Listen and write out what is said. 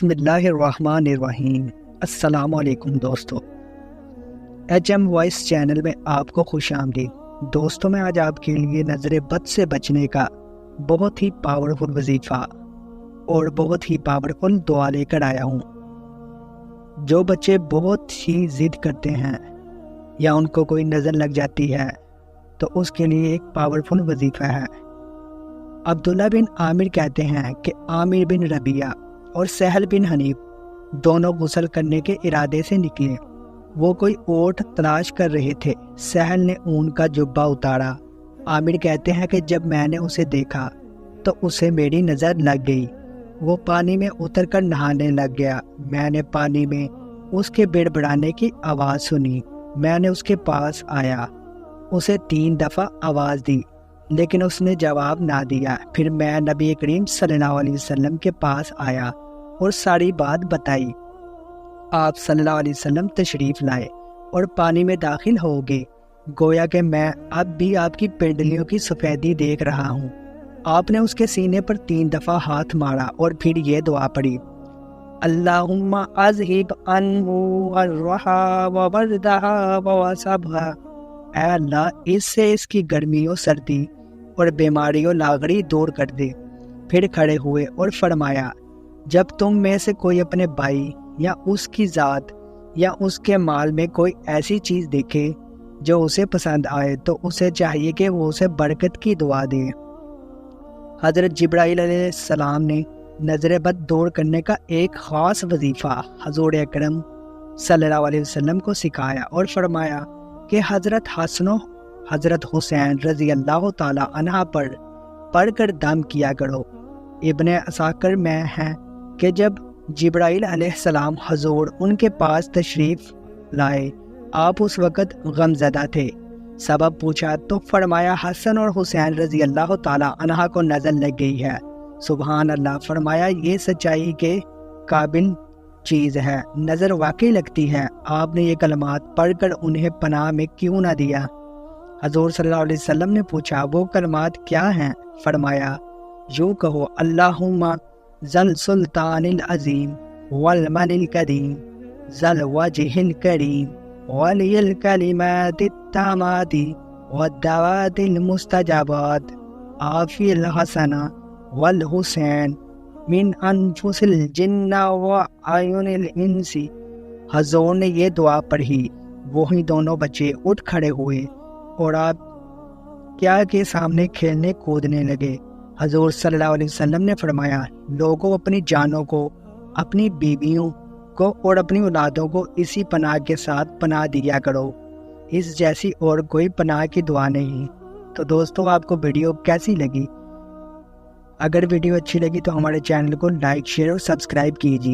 بسم اللہ الرحمن الرحیم۔ السلام علیکم دوستو، HM وائس چینل میں آپ کو خوش آمدید۔ دوستو، میں آج آپ کے لیے نظر بد سے بچنے کا بہت ہی پاورفل وظیفہ اور بہت ہی پاورفل دعا لے کر آیا ہوں۔ جو بچے بہت ہی ضد کرتے ہیں یا ان کو کوئی نظر لگ جاتی ہے تو اس کے لیے ایک پاورفل وظیفہ ہے۔ عبداللہ بن عامر کہتے ہیں کہ عامر بن ربیعہ اور سہل بن حنیف دونوں غسل کرنے کے ارادے سے نکلے۔ وہ کوئی اونٹ تلاش کر رہے تھے۔ سہل نے اون کا جبہ اتارا۔ عامر کہتے ہیں کہ جب میں نے اسے دیکھا تو اسے میری نظر لگ گئی۔ وہ پانی میں اتر کر نہانے لگ گیا۔ میں نے پانی میں اس کے بڑبڑانے کی آواز سنی۔ میں نے اس کے پاس آیا، اسے 3 دفعہ آواز دی لیکن اس نے جواب نہ دیا۔ پھر میں نبی کریم صلی اللہ علیہ وسلم کے پاس آیا اور ساری بات بتائی۔ آپ صلی اللہ علیہ وسلم تشریف لائے اور پانی میں داخل ہو گئے۔ گویا کہ میں اب بھی آپ کی پنڈلیوں کی سفیدی دیکھ رہا ہوں۔ آپ نے اس کے سینے پر 3 دفعہ ہاتھ مارا اور پھر یہ دعا پڑھی: اللہم اذہب عنہ الرحا وبردہا ووصبہا۔ اے اللہ، اس سے اس کی گرمی و سردی اور بیماری و لاغری دور کر دے۔ پھر کھڑے ہوئے اور فرمایا: جب تم میں سے کوئی اپنے بھائی یا اس کی ذات یا اس کے مال میں کوئی ایسی چیز دیکھے جو اسے پسند آئے تو اسے چاہیے کہ وہ اسے برکت کی دعا دے۔ حضرت جبرائیل علیہ السلام نے نظر بد دور کرنے کا ایک خاص وظیفہ حضور اکرم صلی اللہ علیہ وسلم کو سکھایا اور فرمایا کہ حضرت حسن و حضرت حسین رضی اللہ تعالی عنہ پر پڑھ کر دم کیا کرو۔ ابن عساکر میں ہے کہ جب جبرائیل علیہ السلام حضور ان کے پاس تشریف لائے، آپ اس وقت غمزدہ تھے۔ سبب پوچھا تو فرمایا حسن اور حسین رضی اللہ تعالی عنہ کو نظر لگ گئی ہے۔ سبحان اللہ۔ فرمایا یہ سچائی کے قابل چیز ہے، نظر واقعی لگتی ہے۔ آپ نے یہ کلمات پڑھ کر انہیں پناہ میں کیوں نہ دیا؟ حضور صلی اللہ علیہ وسلم نے پوچھا وہ کلمات کیا ہیں؟ فرمایا یوں کہو: اللہم ذل سلطان العظیم والمن الکریم ذل وجہ الکریم ولی الکلمات التامات والدعوات المستجابات آفی الحسن والحسین من انفس الجن وعیون الانس۔ حضور نے یہ دعا پڑھی، وہی دونوں بچے اٹھ کھڑے ہوئے اور آپ کیا کے سامنے کھیلنے کودنے لگے۔ حضور صلی اللہ علیہ وسلم نے فرمایا: لوگوں اپنی جانوں کو، اپنی بیویوں کو اور اپنی اولادوں کو اسی پناہ کے ساتھ پناہ دیا کرو، اس جیسی اور کوئی پناہ کی دعا نہیں۔ تو دوستو، آپ کو ویڈیو کیسی لگی؟ اگر ویڈیو اچھی لگی تو ہمارے چینل کو لائک، شیئر اور سبسکرائب کیجیے۔